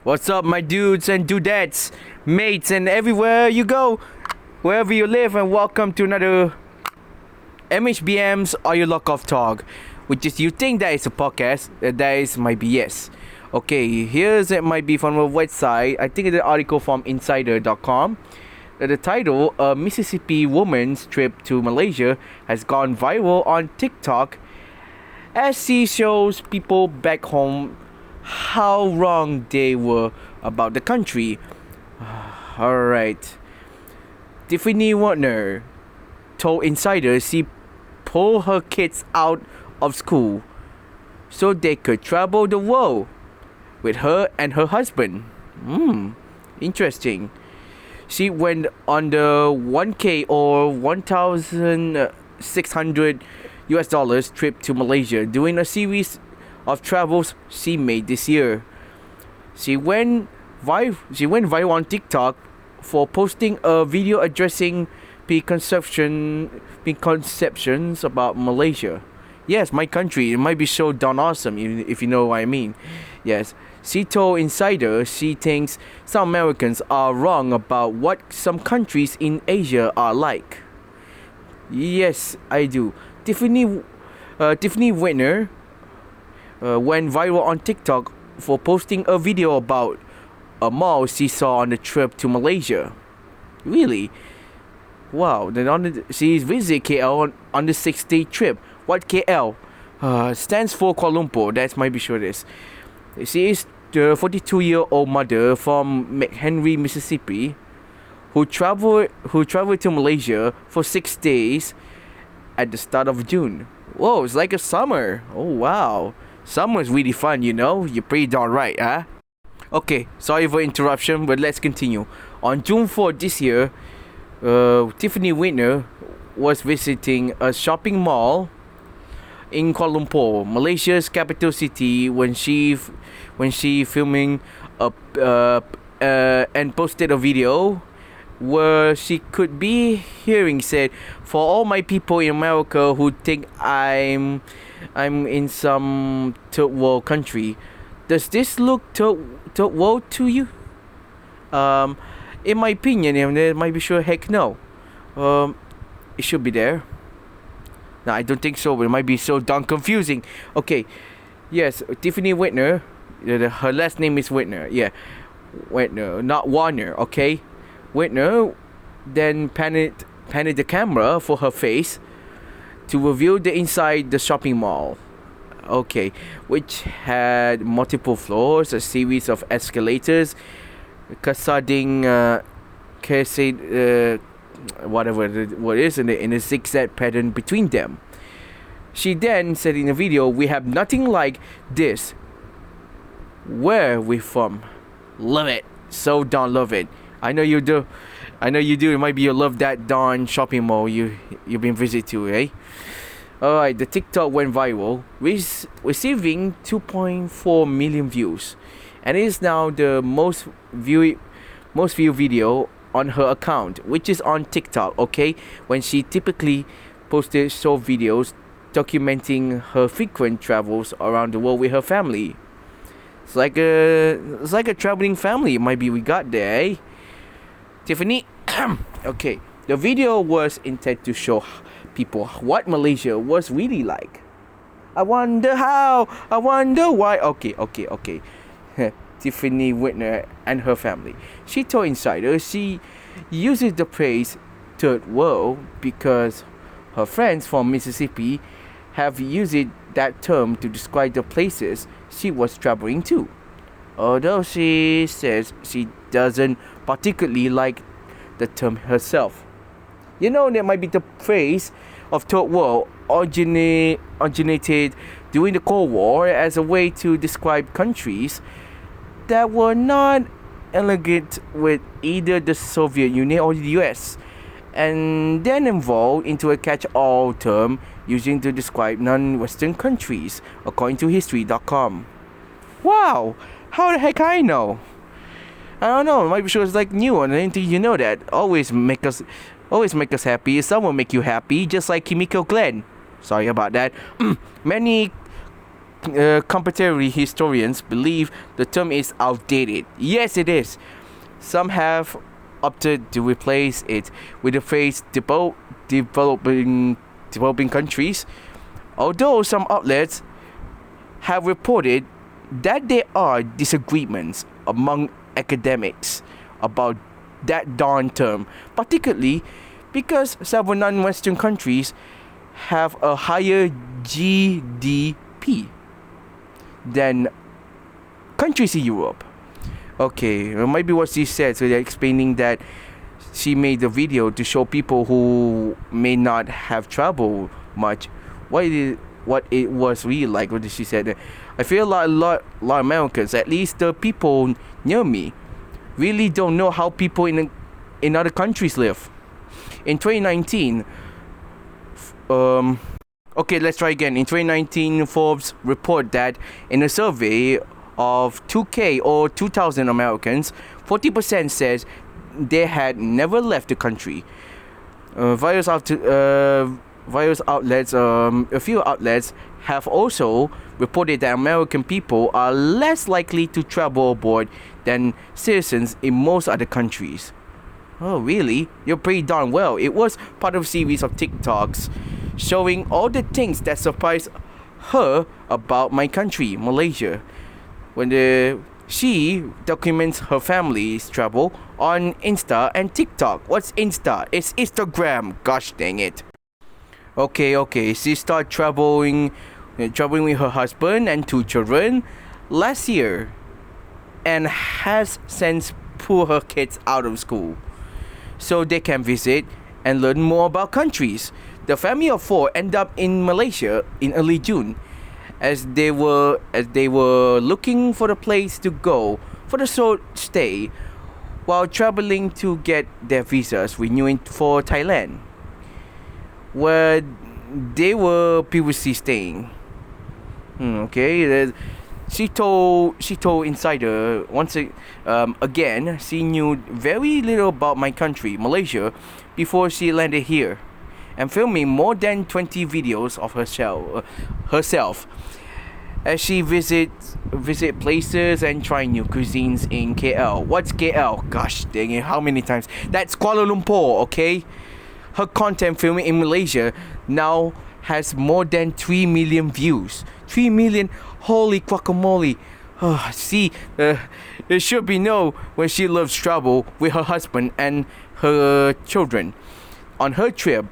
What's up, my dudes and dudettes, mates, and everywhere you go, wherever you live, and welcome to another MHBM's Audiolog of Talk, which is you think that is a podcast, that is might be yes. Okay, here's it might be from a website. I think it's an article from Insider.com. The title: A Mississippi woman's trip to Malaysia has gone viral on TikTok as she shows people back home how wrong they were about the country. Alright. Tiffany Warner told Insider she pulled her kids out of school so they could travel the world with her and her husband. Interesting. She went on the 1K or 1,600 US dollars trip to Malaysia doing a series of travels she made this year. She went viral on TikTok for posting a video addressing preconceptions about Malaysia. Yes, my country. It might be so darn awesome, if you know what I mean. Yes, she told Insider she thinks some Americans are wrong about what some countries in Asia are like. Yes, I do. Tiffany Whitner went viral on TikTok for posting a video about a mall she saw on the trip to Malaysia. Really? Wow. Then she visited KL on the 6-day trip. What KL? Stands for Kuala Lumpur. That's might be sure it is. She is the 42-year-old mother from McHenry, Mississippi, who traveled to Malaysia for 6 days at the start of June. Whoa, it's like a summer. Oh wow. Summer's really fun, you know? You're pretty darn right, huh? Okay, sorry for interruption, but let's continue. On June 4th this year, Tiffany Whitner was visiting a shopping mall in Kuala Lumpur, Malaysia's capital city, when she filming and posted a video where she could be hearing said, "For all my people in America who think I'm in some third world country, does this look third world to you?" In my opinion, there might be sure heck no. It should be there. No, I don't think so, but it might be so darn confusing. Okay, yes, Tiffany Whitner, her last name is Whitner. Yeah, Whitner, not Warner. Okay, Whitner then panned the camera for her face to reveal the inside the shopping mall. Okay, which had multiple floors, a series of escalators, cascading, whatever what is in a zigzag pattern between them. She then said in the video, "We have nothing like this. Where we from? Love it. So darn love it. I know you do. It might be you love that darn shopping mall you've been visit to, eh?" Alright, the TikTok went viral, receiving 2.4 million views, and it is now the most viewed video on her account, which is on TikTok. Okay, when she typically posted short videos documenting her frequent travels around the world with her family. It's like a traveling family. Maybe we got there, eh? Tiffany. Okay, the video was intended to show people what Malaysia was really like. I wonder how. I wonder why. Okay. Tiffany Whitner and her family. She told Insider she uses the phrase third world because her friends from Mississippi have used that term to describe the places she was traveling to. Although she says she doesn't particularly like the term herself. You know, there might be the phrase of third world originated during the Cold War as a way to describe countries that were not allied with either the Soviet Union or the US, and then evolved into a catch-all term using to describe non-Western countries, according to History.com. Wow, how the heck I know? I don't know. Might be sure it's like new, and I didn't think you know that. Always make us happy. Someone make you happy, just like Kimiko Glenn. Sorry about that. Many contemporary historians believe the term is outdated. Yes, it is. Some have opted to replace it with the phrase developing countries, although some outlets have reported that there are disagreements among academics about that darn term, particularly because several non-Western countries have a higher GDP than countries in Europe. Okay, it might be what she said, so they're explaining that she made the video to show people who may not have traveled much what it was really like. What did she said? I feel like a lot of Americans, at least the people near me, really don't know how people in other countries live. In 2019, okay, let's try again. In 2019, Forbes report that in a survey of 2K or 2,000 Americans, 40% says they had never left the country. Various outlets, a few outlets have also reported that American people are less likely to travel abroad than citizens in most other countries. Oh, really? You're pretty darn well. It was part of a series of TikToks showing all the things that surprised her about my country, Malaysia. When she documents her family's travel on Insta and TikTok. What's Insta? It's Instagram. Gosh dang it. Okay. She started traveling with her husband and 2 children last year, and has since pulled her kids out of school so they can visit and learn more about countries. The family of 4 ended up in Malaysia in early June, as they were looking for a place to go for the short stay while traveling to get their visas renewed for Thailand, where they were previously staying. She told Insider again she knew very little about my country, Malaysia, before she landed here, and filming more than 20 videos of herself as she visit places and try new cuisines in KL. What's KL? Gosh dang it, how many times? That's Kuala Lumpur, okay? Her content filming in Malaysia now has more than 3 million views. 3 million, holy guacamole. It should be known when she loves travel with her husband and her children. On her trip,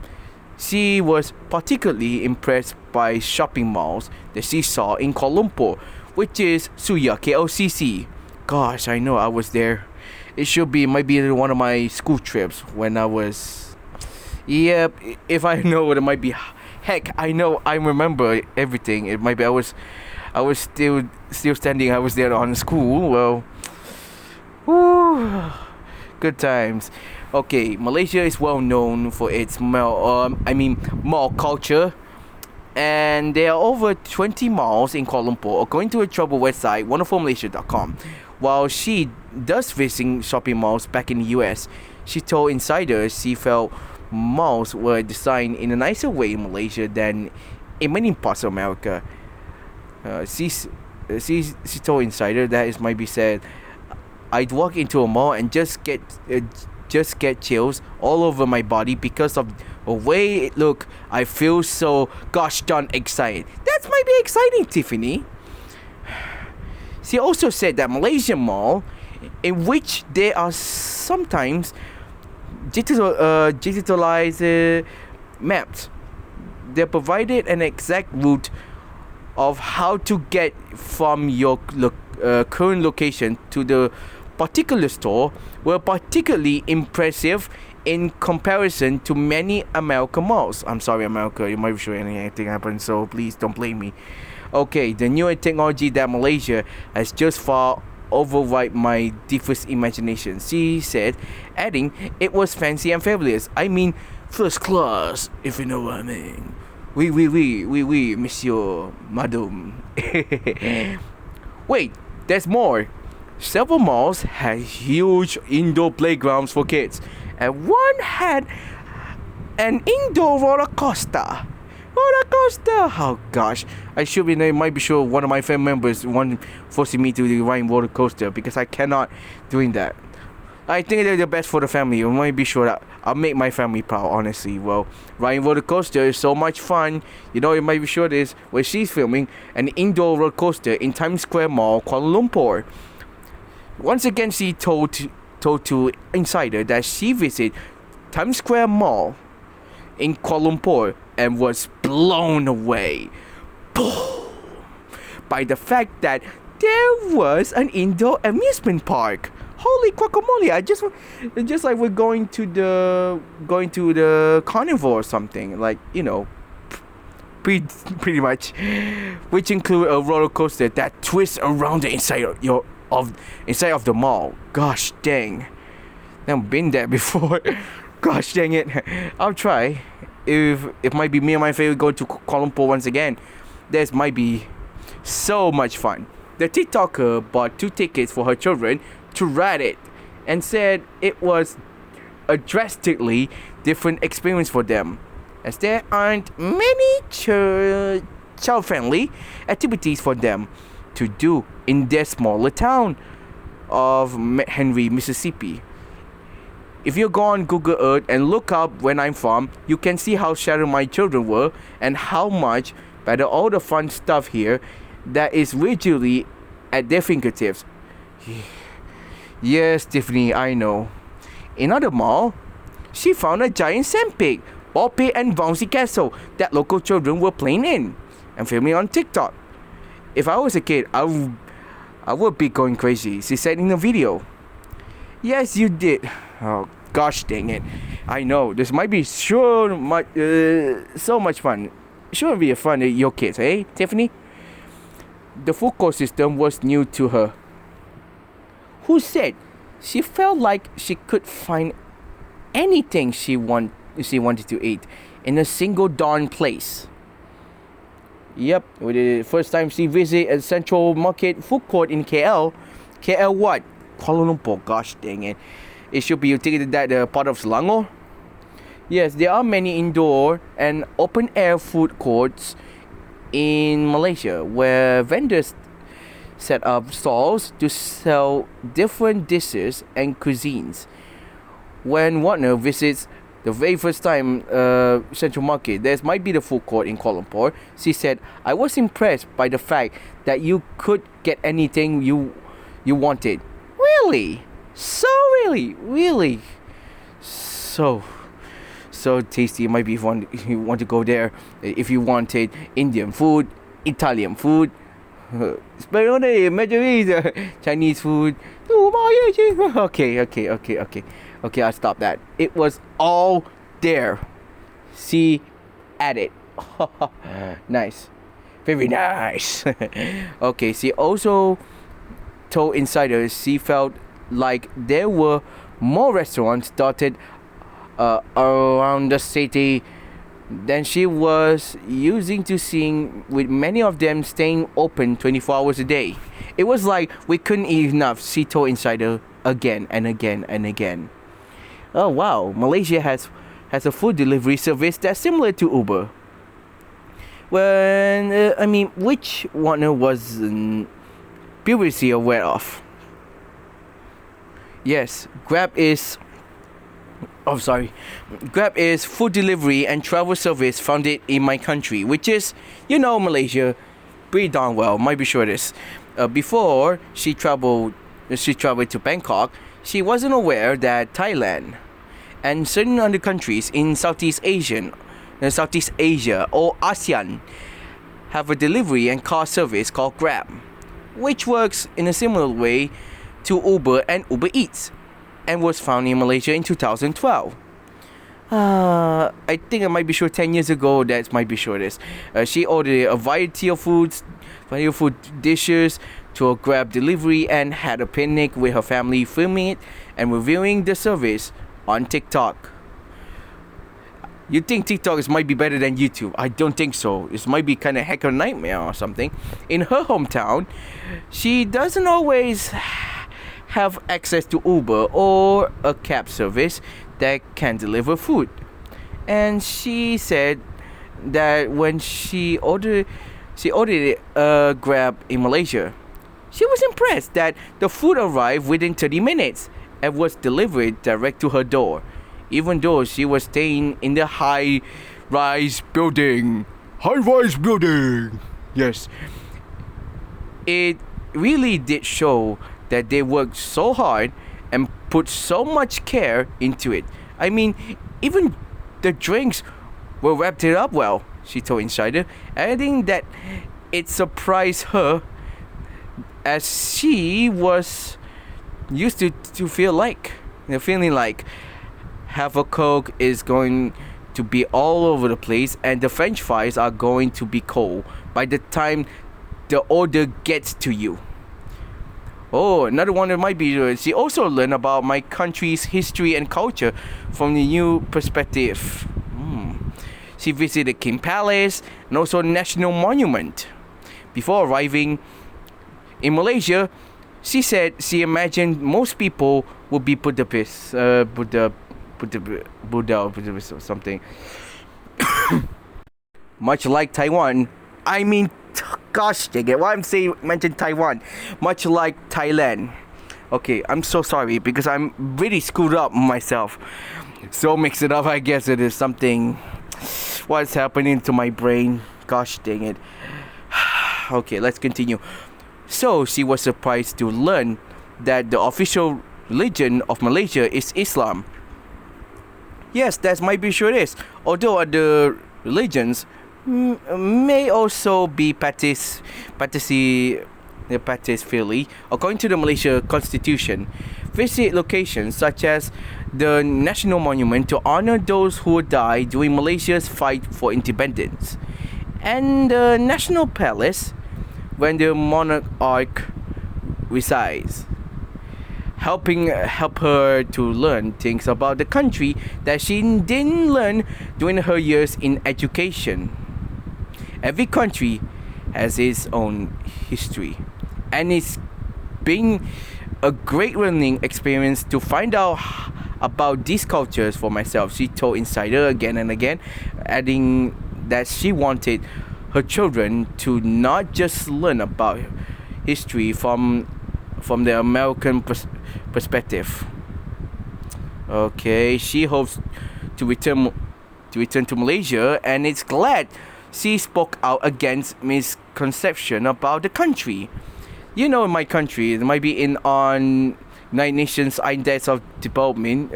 she was particularly impressed by shopping malls that she saw in Kuala Lumpur, which is Suya, KLCC. Gosh, I know, I was there. It might be one of my school trips when I was... Yep, if I know it might be... Heck, I know, I remember everything. It might be I was still standing. I was there on school. Well, whew, good times. Okay, Malaysia is well known for its mall culture, and there are over 20 malls in Kuala Lumpur, according to a travel website, wonderfulmalaysia.com. While she does visit shopping malls back in the US, she told Insider she felt malls were designed in a nicer way in Malaysia than in many parts of America. She told Insider that it might be said, I'd walk into a mall and just get chills all over my body because of the way it look. I feel so gosh darn excited. That might be exciting, Tiffany. She also said that Malaysian mall, in which there are sometimes digitalized maps, they provided an exact route of how to get from your current location to the particular store, were particularly impressive in comparison to many American malls. I'm sorry, America, you might be sure anything happened, so please don't blame me. Okay, the newer technology that Malaysia has just far override my deepest imagination, she said, adding, it was fancy and fabulous. I mean, first class, if you know what I mean. Oui, monsieur, madame. Wait, there's more. Several malls had huge indoor playgrounds for kids, and one had an indoor roller coaster. coaster. Oh gosh, I should be. Might be sure one of my family members forcing me to ride roller coaster because I cannot doing that. I think they're the best for the family. You might be sure that I'll make my family proud. Honestly, well, riding roller coaster is so much fun. You know, you might be sure this where she's filming an indoor roller coaster in Times Square Mall, Kuala Lumpur. Once again, she told to Insider that she visited Times Square Mall in Kuala Lumpur and was blown away by the fact that there was an indoor amusement park. Holy guacamole! I just like we're going to the carnival or something, like, you know, pretty much, which include a roller coaster that twists around the inside of the mall. Gosh dang, never been there before. Gosh dang it, I'll try. If it might be me and my family go to Kuala Lumpur once again, this might be so much fun. The TikToker bought 2 tickets for her children to ride it and said it was a drastically different experience for them, as there aren't many child-friendly activities for them to do in their smaller town of Henry, Mississippi. If you go on Google Earth and look up when I'm from, you can see how shattered my children were and how much better all the fun stuff here that is virtually at their fingertips. Yes, Tiffany, I know. In another mall, she found a giant sandpig, ball pit and bouncy castle that local children were playing in and filming on TikTok. If I was a kid, I would be going crazy, she said in a video. Yes, you did. Oh, gosh dang it. I know, this might be so much fun. Sure be fun with your kids, eh, Tiffany? The food court system was new to her, who said she felt like she could find anything she wanted to eat in a single darn place. Yep, with the first time she visited a Central Market food court in KL. KL what? Kuala Lumpur, gosh dang it. It should be, you think that part of Selangor? Yes, there are many indoor and open air food courts in Malaysia where vendors set up stalls to sell different dishes and cuisines. When Warner visits the very first time Central Market, there might be the food court in Kuala Lumpur, she said, I was impressed by the fact that you could get anything you wanted. Really? So really so tasty. It might be fun if you want to go there. If you wanted Indian food, Italian food, Chinese food. Okay, I'll stop that. It was all there. See, added. Nice. Very nice. Okay, she also told Insider she felt like there were more restaurants dotted around the city than she was using to seeing, with many of them staying open 24 hours a day. It was like we couldn't eat enough, she told Insider again and again and again. Oh wow, Malaysia has a food delivery service that's similar to Uber. Which Warner was previously aware of. Yes, Grab is food delivery and travel service founded in my country, which is, Malaysia, pretty darn well. Might be sure this. Before she traveled to Bangkok, she wasn't aware that Thailand and certain other countries in Southeast Asia or ASEAN have a delivery and car service called Grab, which works in a similar way to Uber and Uber Eats, and was founded in Malaysia in 2012. I think I might be sure 10 years ago, that might be sure this. She ordered a variety of food dishes to a Grab delivery and had a picnic with her family, filming it and reviewing the service on TikTok. You think TikTok might be better than YouTube? I don't think so. It might be kind of hacker nightmare or something. In her hometown, she doesn't always have access to Uber or a cab service that can deliver food. And she said that when she ordered a Grab in Malaysia, she was impressed that the food arrived within 30 minutes and was delivered direct to her door, even though she was staying in the high-rise building. High-rise building! Yes. It really did show that they worked so hard and put so much care into it. I mean, even the drinks were wrapped it up well, she told Insider, adding that it surprised her as she was used to feeling like half a Coke is going to be all over the place and the French fries are going to be cold by the time the order gets to you. Oh, another one that might be she also learned about my country's history and culture from the new perspective. She visited King Palace and also National Monument. Before arriving in Malaysia, she said she imagined most people would be Buddhist or something. Much like Taiwan, I mean, gosh dang it, why I'm saying mention Taiwan? Much like Thailand. Okay, I'm so sorry because I'm really screwed up myself. So mix it up, I guess it is something. What's happening to my brain? Gosh dang it. Okay, let's continue. So she was surprised to learn that the official religion of Malaysia is Islam. Yes, that might be sure it is. Although other religions may also be practiced freely. According to the Malaysia Constitution, visit locations such as the National Monument to honor those who died during Malaysia's fight for independence, and the National Palace when the monarch resides, help her to learn things about the country that she didn't learn during her years in education. Every country has its own history, and it's been a great learning experience to find out about these cultures for myself, she told Insider again and again, adding that she wanted her children to not just learn about history from the American perspective. Okay, she hopes to return to Malaysia, and is glad she spoke out against misconception about the country. You know, my country, it might be in on United Nations Index of Developing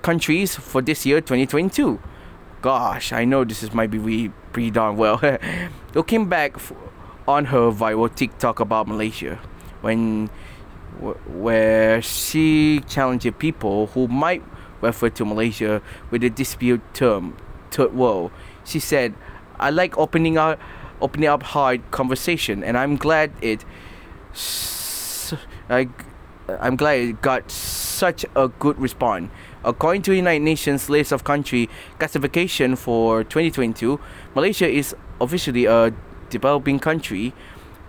countries for this year, 2022. Gosh, I know this might be really pretty darn well. Looking back on her viral TikTok about Malaysia, where she challenged people who might refer to Malaysia with the dispute term third world. She said, "I like opening up hard conversation, and I'm glad it got such a good response." According to United Nations list of country classification for 2022, Malaysia is officially a developing country,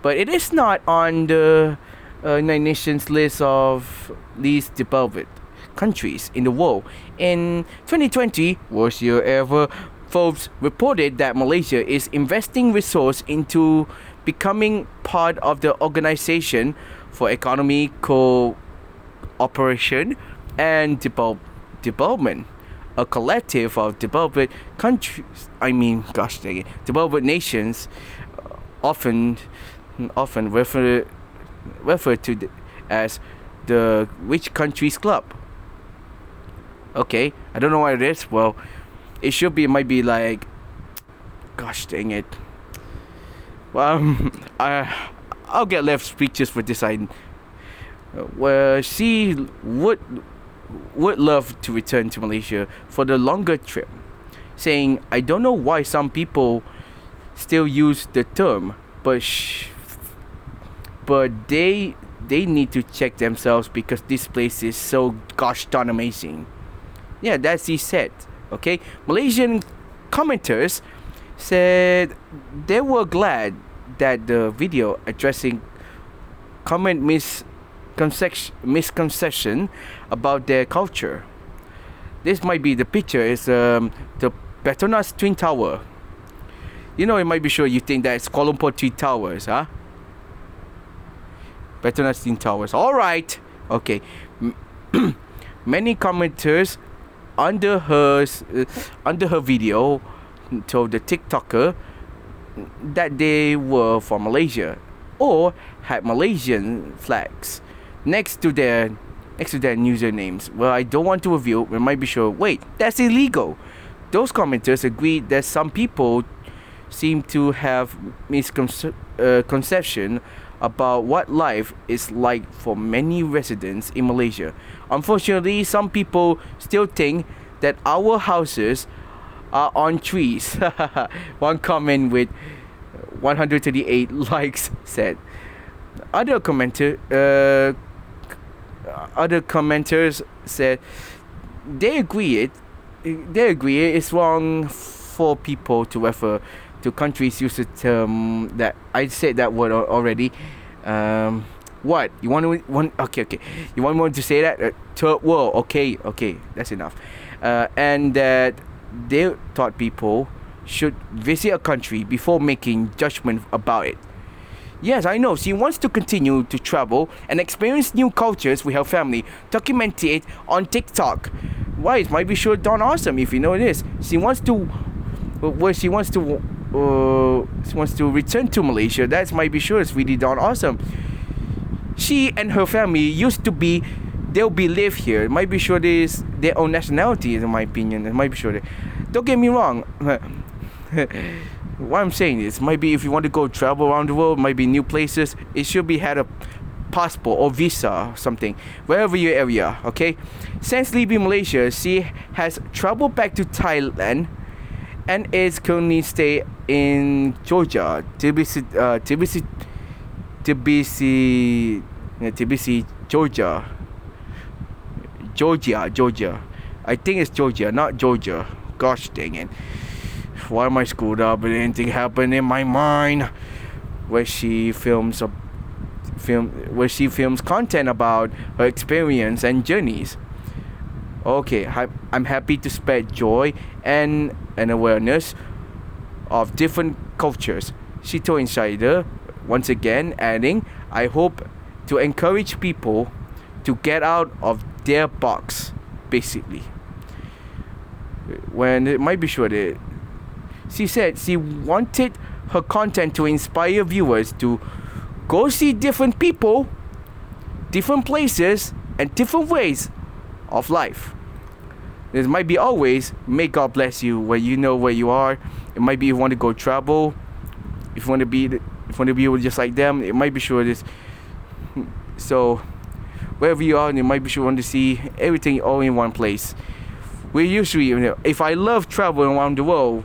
but it is not on the United Nations list of least developed countries in the world. In 2020, worst year ever, Forbes reported that Malaysia is investing resources into becoming part of the Organization for Economic Cooperation and Development, a collective of developed countries. Developed nations, often referred to as the Rich Countries Club. Okay, I don't know what it is. Well, it might be like, gosh dang it. Well, I'll get left speechless for this. Where she would love to return to Malaysia for the longer trip, saying, "I don't know why some people still use the term, but they need to check themselves because this place is so gosh darn amazing." Yeah, that's he said. Okay, Malaysian commenters said they were glad that the video addressing common misconception about their culture. This might be the picture is the Petronas Twin Tower. You know, it might be sure you think that it's Kuala Lumpur Twin Towers, huh? Petronas Twin Towers. All right. Okay. Many commenters under her video told the TikToker that they were from Malaysia or had Malaysian flags next to their usernames. Well, I don't want to reveal. We might be sure. Wait, that's illegal. Those commenters agreed that some people seem to have misconception about what life is like for many residents in Malaysia. Unfortunately, some people still think that our houses are on trees. One comment with 138 likes said. Other commenters said they agree it's wrong for people to refer to countries use the term that I said that word already. What you want? Okay. You want to say that third world? Okay. That's enough. And that they thought people should visit a country before making judgment about it. Yes, I know. She wants to continue to travel and experience new cultures with her family. Document it on TikTok. Why? It might be sure darn awesome if you know this. She wants to return to Malaysia. That might be sure it's really darn awesome. She and her family they'll be live here. It might be sure there's their own nationality, in my opinion. It might be sure. Don't get me wrong. What I'm saying is, maybe if you want to go travel around the world, maybe new places, it should be had a passport or visa or something, wherever your area, okay? Since leaving Malaysia, she has traveled back to Thailand and is currently stay in Georgia, Tbilisi, Georgia. I think it's Georgia, not Georgia. Gosh dang it. Why am I screwed up? And anything happened in my mind? Where she films content about her experience and journeys. Okay, I'm happy to spread joy and an awareness of different cultures. She told Insider, once again adding, I hope to encourage people to get out of their box, basically. When it might be sure that she said she wanted her content to inspire viewers to go see different people, different places, and different ways of life. There might be always, may God bless you where you know where you are. It might be you want to go travel. If you want to be just like them, it might be sure this. So wherever you are, you might be sure want to see everything all in one place. We usually, if I love traveling around the world,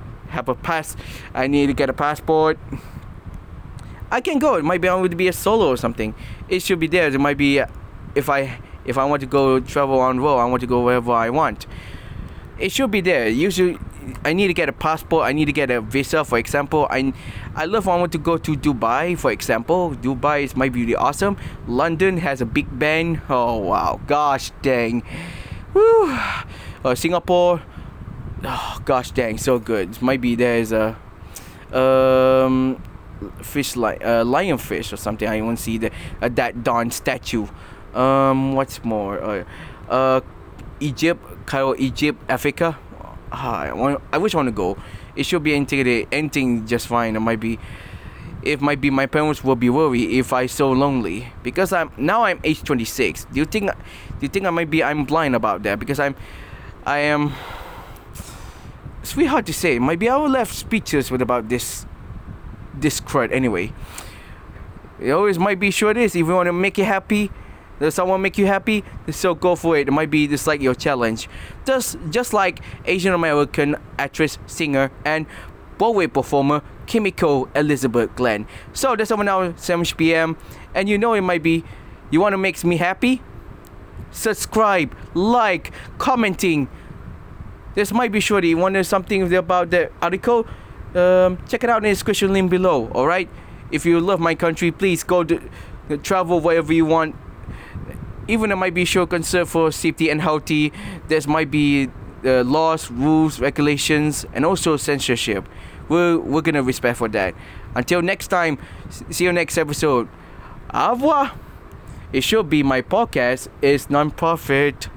I need to get a passport. I can go. It might be I want to be a solo or something. It should be there. There might be if I want to go travel around the world, I want to go wherever I want. It should be there. Usually, I need to get a passport. I need to get a visa. For example, I want to go to Dubai. For example, Dubai might be really awesome. London has a Big Ben. Oh wow, gosh dang. Woo. Singapore. Oh gosh dang, so good. Maybe there's a fish like lionfish or something. I want to see that darn statue. What's more? Egypt, Cairo, Egypt, Africa. I wish I want to go. It should be anything just fine. It might be my parents will be worried if I so lonely because I'm age 26. Do you think I'm blind about that? Because I am. It's really hard to say. Maybe I will left speechless with about this crud anyway. It always might be sure it is. If you want to make you happy, does someone make you happy? So go for it. It might be just like your challenge. Just like Asian American actress, singer, and Broadway performer Kimiko Elizabeth Glenn. So that's over now, MHBM. And it might be, you want to make me happy? Subscribe, like, commenting. This might be sure that you wonder something about the article. Check it out in the description link below. Alright? If you love my country, please go to travel wherever you want. Even it might be sure concern for safety and healthy. There might be laws, rules, regulations, and also censorship. We're gonna respect for that. Until next time, see you next episode. Au revoir. It should be my podcast is non-profit.